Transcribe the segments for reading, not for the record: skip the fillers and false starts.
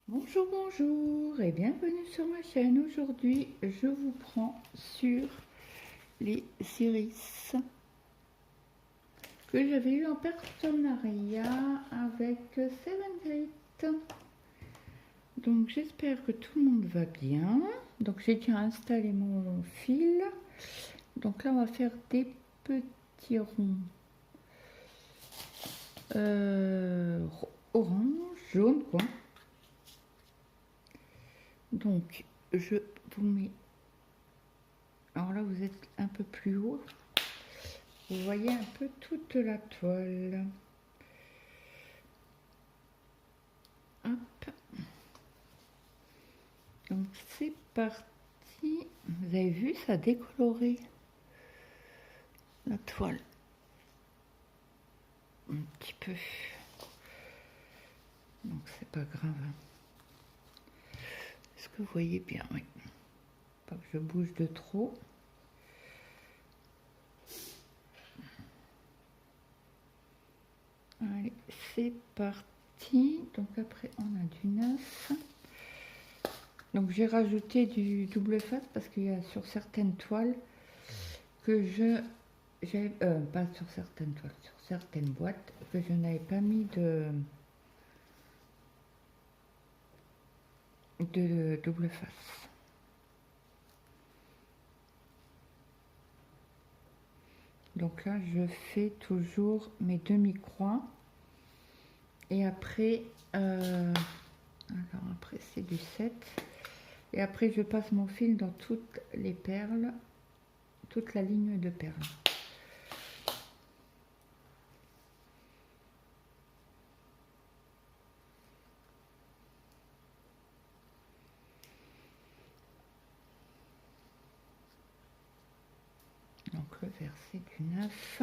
Bonjour, bonjour et bienvenue sur ma chaîne. Aujourd'hui, je vous prends sur les Iris que j'avais eu en partenariat avec Seven Grit. Donc, j'espère que tout le monde va bien. Donc, j'ai déjà installé mon fil. Donc là, on va faire des petits ronds orange, jaune, quoi. Donc, je vous mets. Alors là, vous êtes un peu plus haut. Vous voyez un peu toute la toile. Hop. Donc c'est parti. Vous avez vu, ça a décoloré la toile. Un petit peu. Donc c'est pas grave. Est-ce que vous voyez bien? Oui. Pas que je bouge de trop. Allez, c'est parti. Donc après on a du neuf. Donc j'ai rajouté du double face parce qu'il y a sur certaines toiles que j'ai pas sur certaines toiles, sur certaines boîtes que je n'avais pas mis de double face. Donc là je fais toujours mes demi-croix et après alors après c'est du 7 et après je passe mon fil dans toutes les perles, toute la ligne de perles. Donc le vert c'est du 9.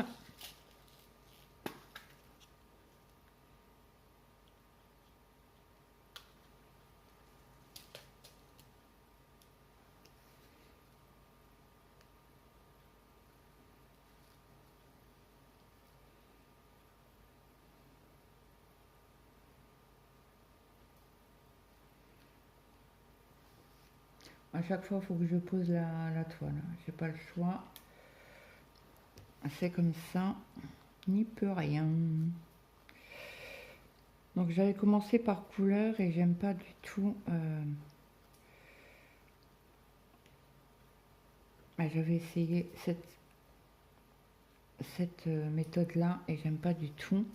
À chaque fois, il faut que je pose la toile. J'ai pas le choix. C'est comme ça. N'y peut rien. Donc j'avais commencé par couleur et j'aime pas du tout. J'avais essayé cette méthode-là et j'aime pas du tout.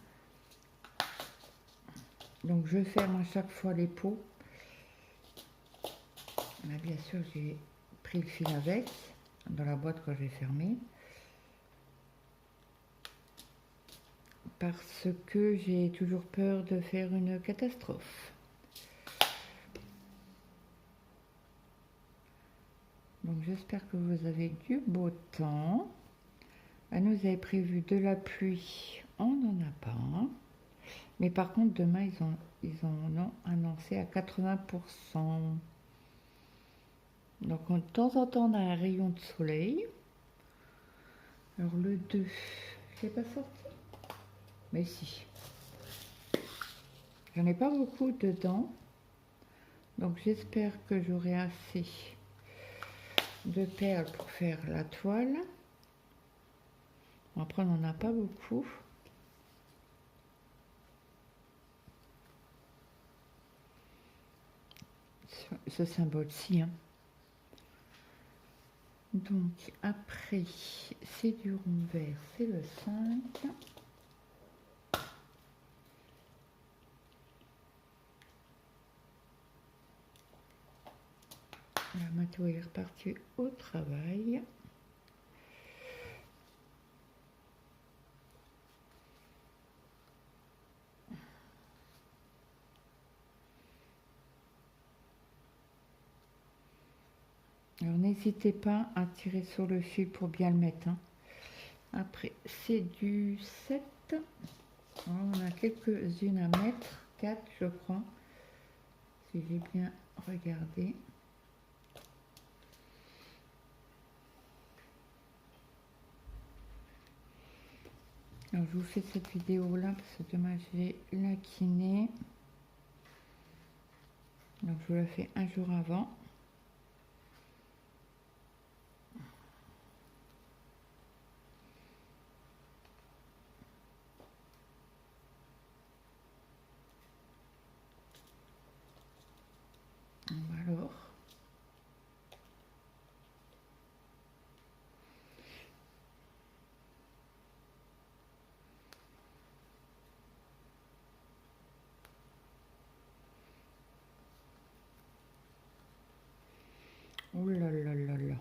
Donc je ferme à chaque fois les pots. Là, bien sûr, j'ai pris le fil avec dans la boîte que j'ai fermée. Parce que j'ai toujours peur de faire une catastrophe. Donc j'espère que vous avez du beau temps. Nous avait prévu de la pluie, on n'en a pas. Mais par contre demain ils ont annoncé à 80%. Donc de temps en temps on a un rayon de soleil. Alors le 2, je l'ai pas sorti. Mais si. J'en ai pas beaucoup dedans. Donc j'espère que j'aurai assez de perles pour faire la toile. Après, on n'en a pas beaucoup. Ce symbole-ci. Hein. Donc, après, c'est du rond vert, c'est le 5. La Mathieu est reparti au travail. Alors n'hésitez pas à tirer sur le fil pour bien le mettre. Hein. Après c'est du 7. Alors, on a quelques-unes à mettre, 4 je crois, si j'ai bien regardé. Alors je vous fais cette vidéo là parce que demain j'ai la kiné. Donc je le fais un jour avant. Alors. Oh là là là là.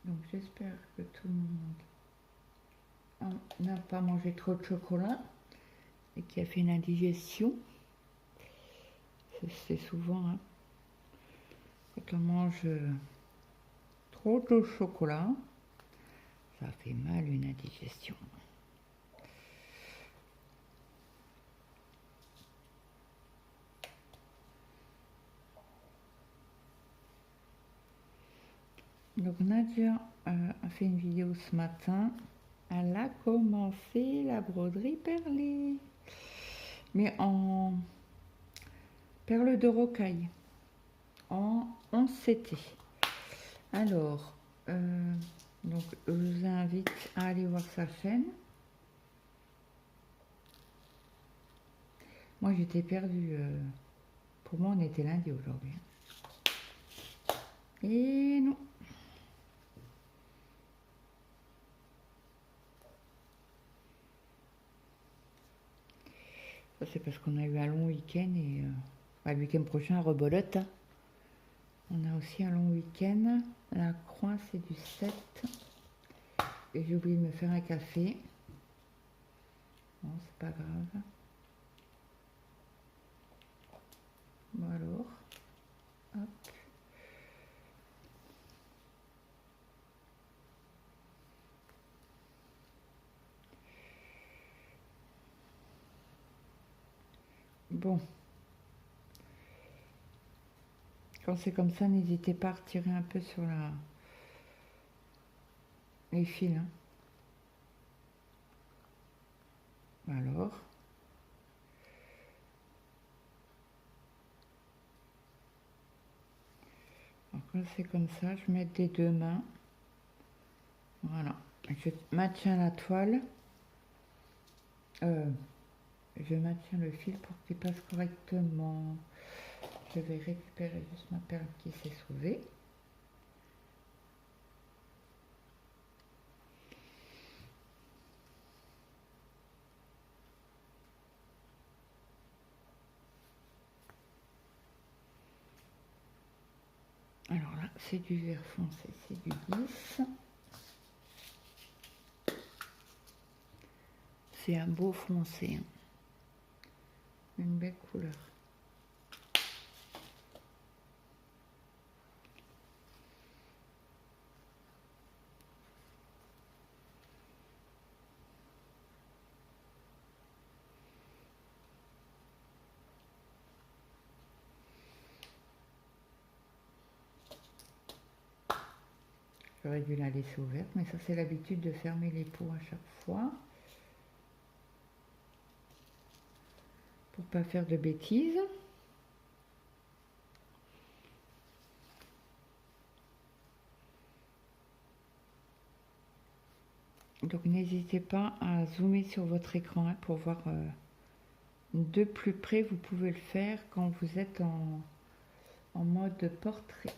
Donc j'espère que tout le monde n'a pas mangé trop de chocolat et qui a fait une indigestion. C'est souvent, hein, quand on mange trop de chocolat, ça fait mal une indigestion. Donc Nadia a fait une vidéo ce matin. Elle a commencé la broderie perlée, mais en perles de rocaille, en 11 CT. Alors, donc je vous invite à aller voir sa chaîne. Moi j'étais perdue. Pour moi on était lundi aujourd'hui. Et non. Ça c'est parce qu'on a eu un long week-end et le week-end prochain à Rebolote. Hein. On a aussi un long week-end. La croix c'est du 7. Et j'ai oublié de me faire un café. Bon, c'est pas grave. Bon alors. Hop. Bon. Quand c'est comme ça, n'hésitez pas à retirer un peu sur les fils. Hein. Alors. Alors quand c'est comme ça, je mets des deux mains. Voilà. Je maintiens la toile. Je maintiens le fil pour qu'il passe correctement. Je vais récupérer juste ma perle qui s'est sauvée. Alors là, c'est du vert foncé, c'est du 10. C'est un beau foncé. Hein. Une belle couleur. J'aurais dû la laisser ouverte, mais ça c'est l'habitude de fermer les pots à chaque fois. Pour pas faire de bêtises. Donc n'hésitez pas à zoomer sur votre écran hein, pour voir de plus près. Vous pouvez le faire quand vous êtes en mode portrait.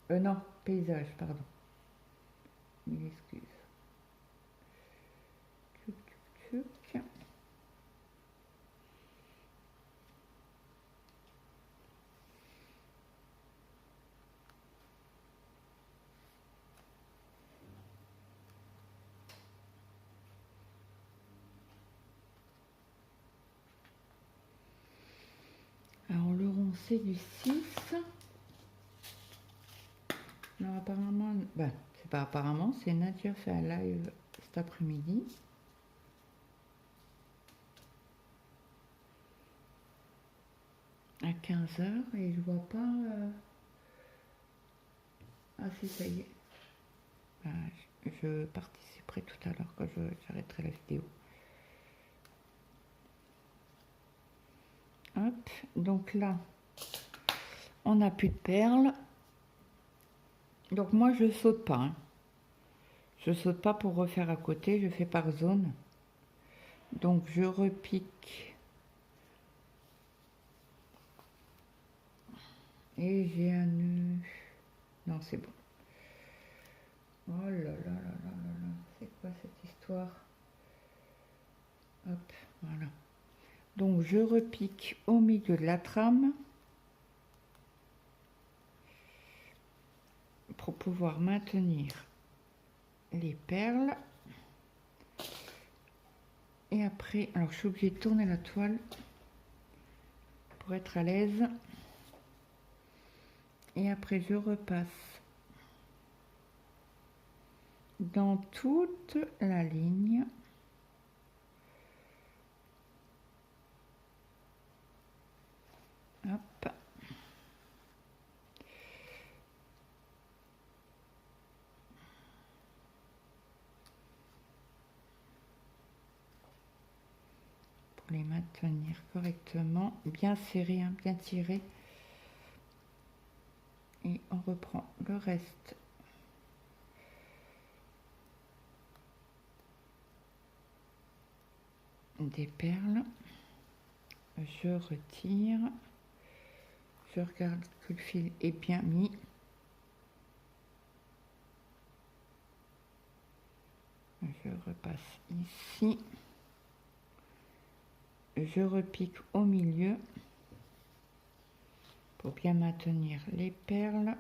Non, paysage, pardon. Mille excuses. Tchouk, tchouk, tchouk. Alors le rond c'est du 6. Alors apparemment, c'est pas apparemment, c'est Nadia fait un live cet après-midi. à 15 h et je vois pas. Ah si, ça y est. Bah, je participerai tout à l'heure quand j'arrêterai la vidéo. Hop, donc là, on n'a plus de perles. Donc moi, je saute pas. Hein. Je saute pas pour refaire à côté, je fais par zone. Donc je repique. Et j'ai un nœud. Non, c'est bon. Oh là là là là là là. C'est quoi cette histoire? Hop, voilà. Donc je repique au milieu de la trame pour pouvoir maintenir les perles. Et après, alors je suis obligée de tourner la toile pour être à l'aise. Et après je repasse dans toute la ligne. Hop. Pour les maintenir correctement, bien serré, hein, bien tiré. Et on reprend le reste des perles. Je retire. Je regarde que le fil est bien mis. Je repasse ici. Je repique au milieu pour bien maintenir les perles.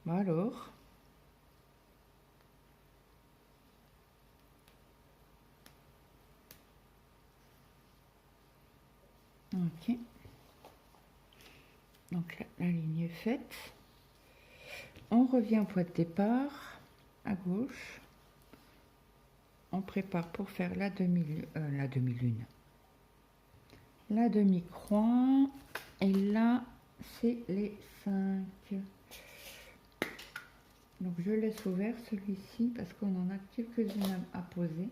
Bon alors. Ok. Donc là, la ligne est faite. On revient au point de départ, à gauche. On prépare pour faire la demi-lune. La demi-croix. Et là, c'est les 5. Donc je laisse ouvert celui-ci parce qu'on en a quelques-unes à poser.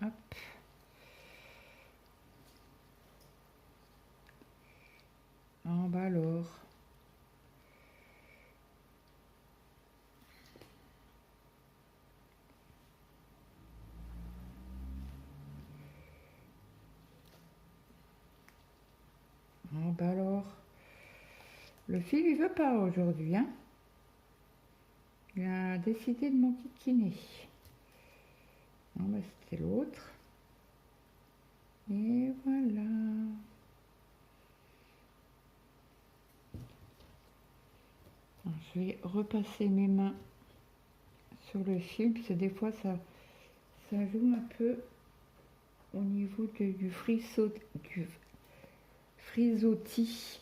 Hop. En bas alors. En bas alors. Le fil il veut pas aujourd'hui, hein. Il a décidé de m'enquiquiner. Non, bah, c'était l'autre. Et voilà. Alors, je vais repasser mes mains sur le fil, parce que des fois ça joue un peu au niveau du frisottis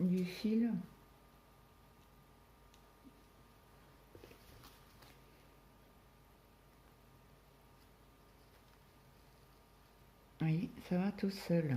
du fil. Oui, ça va tout seul.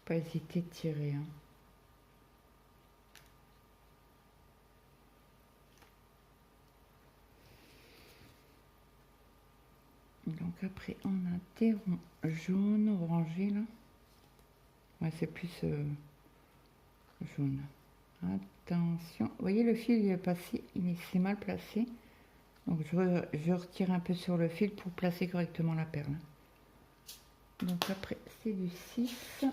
Pas hésiter de tirer. Hein. Donc après on a des ronds jaunes, orangés là. Ouais, c'est plus jaune. Attention. Vous voyez le fil il est passé, il s'est mal placé. Donc je retire un peu sur le fil pour placer correctement la perle. Donc après c'est du 6.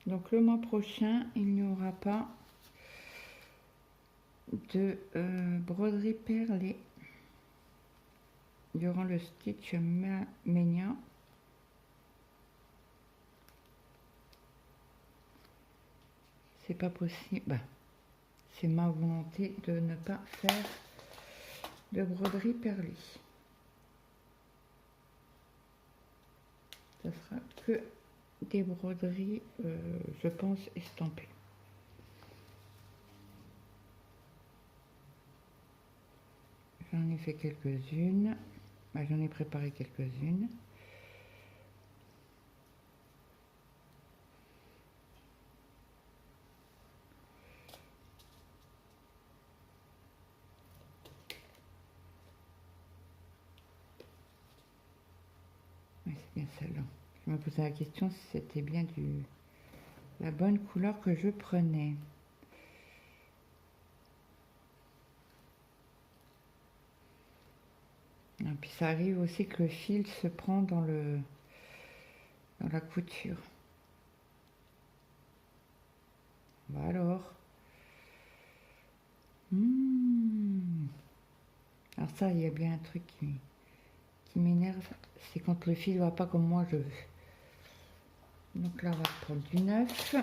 Donc le mois prochain, il n'y aura pas de broderie perlée durant le Stitch Mania. C'est pas possible. Bah, c'est ma volonté de ne pas faire de broderie perlée. Ça sera que des broderies, je pense, estampées. J'en ai fait quelques-unes. Bah, j'en ai préparé quelques-unes. Ouais, c'est bien celle-là. Je me posais la question si c'était bien la bonne couleur que je prenais. Et puis ça arrive aussi que le fil se prend dans la couture. Bah alors. Alors ça, il y a bien un truc qui m'énerve, c'est quand le fil va pas comme moi je veux. Donc là, on va prendre du 9.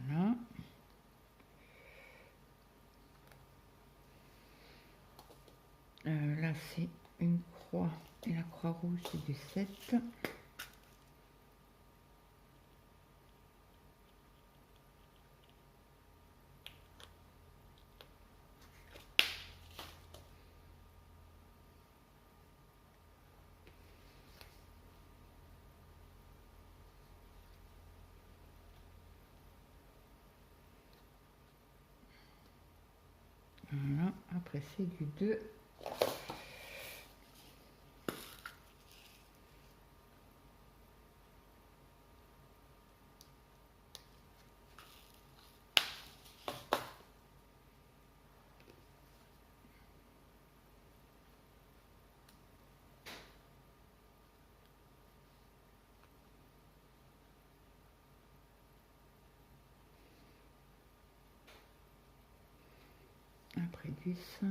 Voilà. Là, c'est une croix. Et la croix rouge, c'est du 7. Voilà. Après, c'est du 2. Après, du 5.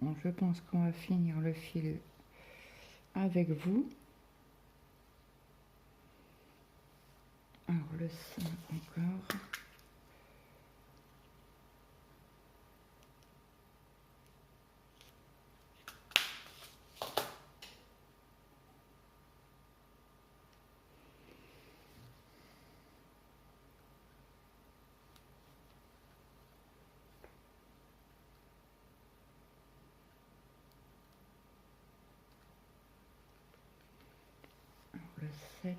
Bon, je pense qu'on va finir le fil avec vous. Alors, le 5 encore. Alors, le 7.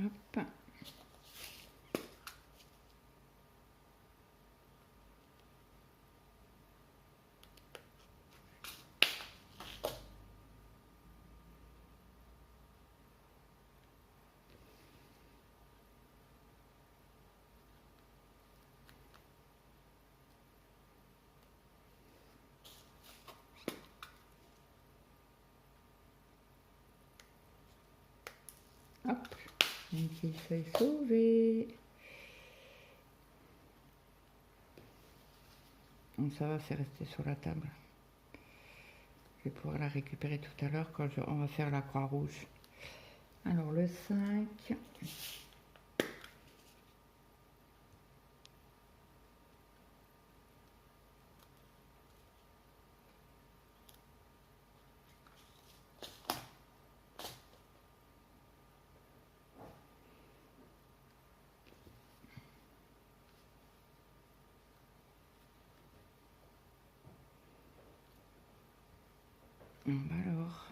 Hop. Hop, une petite feuille sauvée. Donc ça va, c'est resté sur la table. Je vais pouvoir la récupérer tout à l'heure quand on va faire la croix rouge. Alors le 5. Alors.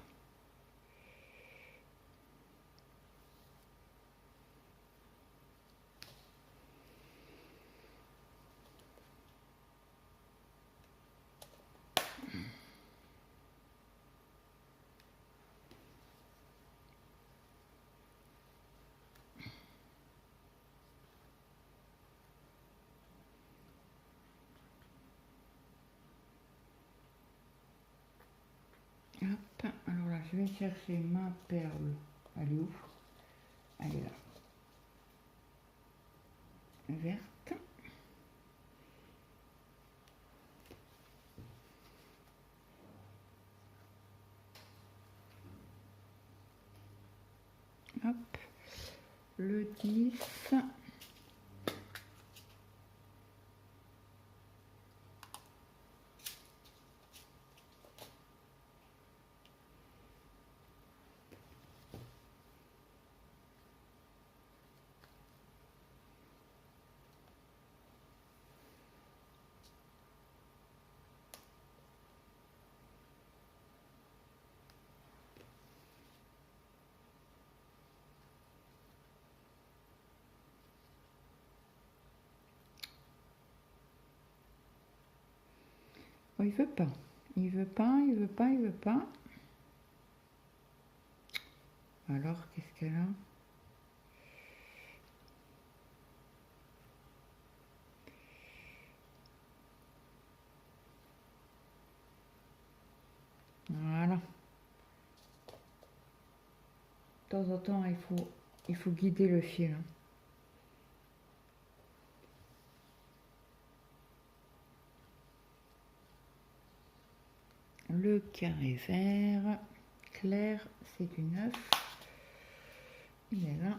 Hop, alors là, je vais chercher ma perle. Elle est où? Elle est là. Verte. Hop, le 10. Oh, il veut pas. Il veut pas, il veut pas, il veut pas. Alors, qu'est-ce qu'elle a? Voilà. De temps en temps, il faut guider le fil. Le carré vert clair, c'est du 9. Il est là.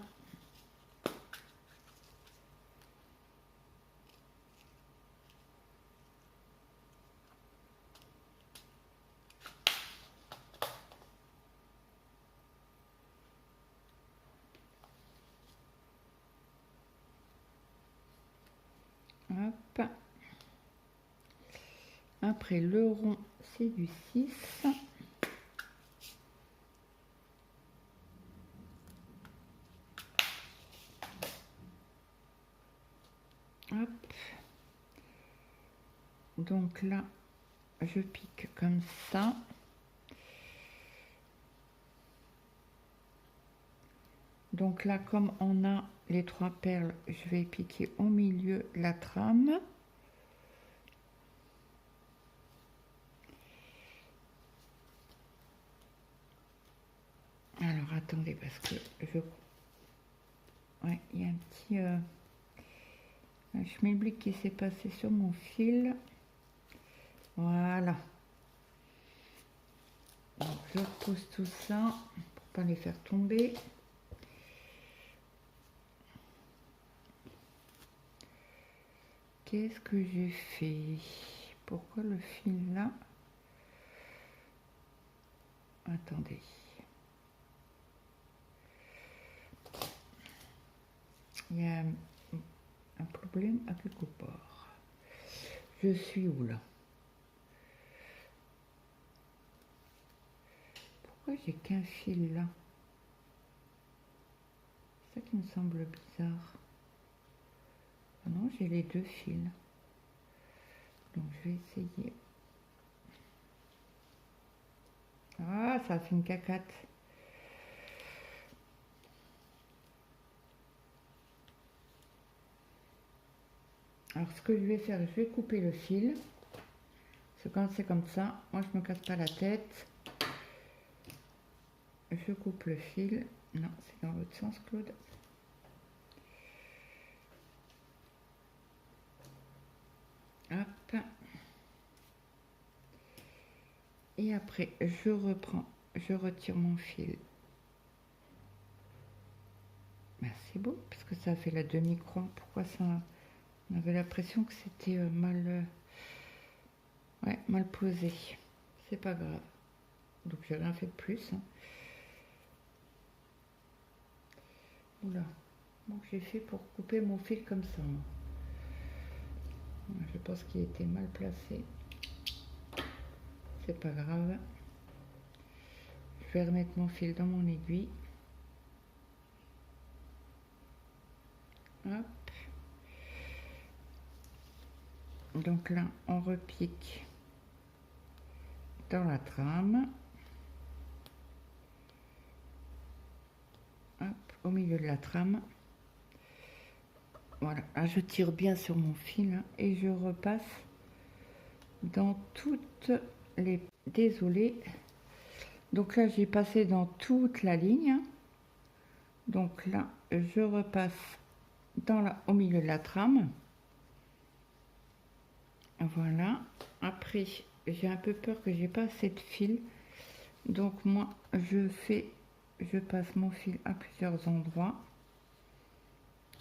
Hop. Après le rond, c'est du 6. Hop. Donc là, je pique comme ça. Donc là, comme on a les 3 perles, je vais piquer au milieu la trame. Alors attendez, parce que ouais, il y a un petit schmilblick qui s'est passé sur mon fil. Voilà. Donc je repose tout ça pour pas les faire tomber. Qu'est-ce que j'ai fait? Pourquoi le fil là? Attendez. Il y a un problème à quelque part. Je suis où là? Pourquoi j'ai qu'un fil là? C'est ça qui me semble bizarre. Ah non, j'ai les 2 fils. Donc je vais essayer. Ah, ça fait une cacate. Alors ce que je vais faire, je vais couper le fil. Parce que quand c'est comme ça, moi je me casse pas la tête. Je coupe le fil Non, c'est dans l'autre sens, Claude. Hop. Et après, je reprends, je retire mon fil. Ben, c'est beau, parce que ça fait la demi-croix. Pourquoi ça... On avait l'impression que c'était mal... ouais, mal posé. C'est pas grave. Donc, j'ai rien fait de plus. Hein. Oula. Donc, j'ai fait pour couper mon fil comme ça. Je pense qu'il était mal placé. C'est pas grave. Je vais remettre mon fil dans mon aiguille. Hop. Donc là, on repique dans la trame. Hop, au milieu de la trame. Voilà, là je tire bien sur mon fil hein, et je repasse dans toutes les... Désolée. Donc là, j'ai passé dans toute la ligne. Donc là, je repasse au milieu de la trame. Voilà. Après, j'ai un peu peur que j'ai pas assez de fil. Donc moi, je passe mon fil à plusieurs endroits.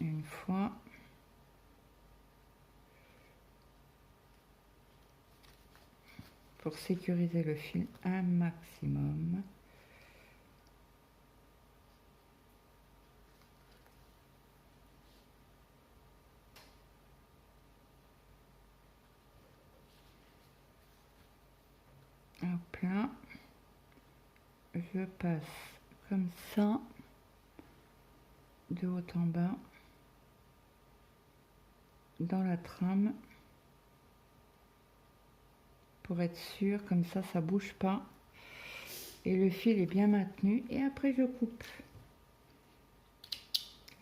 Une fois. Pour sécuriser le fil un maximum. Hop là. Je passe comme ça, de haut en bas, dans la trame. Pour être sûr, comme ça bouge pas et le fil est bien maintenu. Et après je coupe.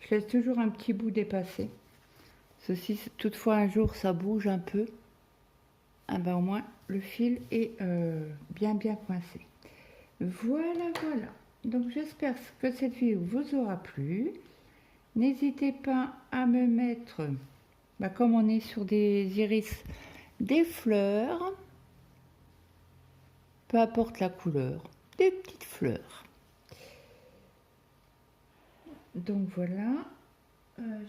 Je laisse toujours un petit bout dépassé. Ceci, toutefois un jour ça bouge un peu, ah ben au moins le fil est bien coincé. Voilà. Donc j'espère que cette vidéo vous aura plu. N'hésitez pas à me mettre, comme on est sur des iris, des fleurs. Peu importe la couleur, des petites fleurs. Donc voilà,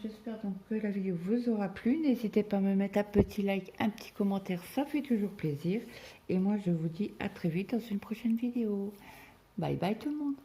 j'espère donc que la vidéo vous aura plu. N'hésitez pas à me mettre un petit like, un petit commentaire, ça fait toujours plaisir. Et moi je vous dis à très vite dans une prochaine vidéo. Bye bye tout le monde.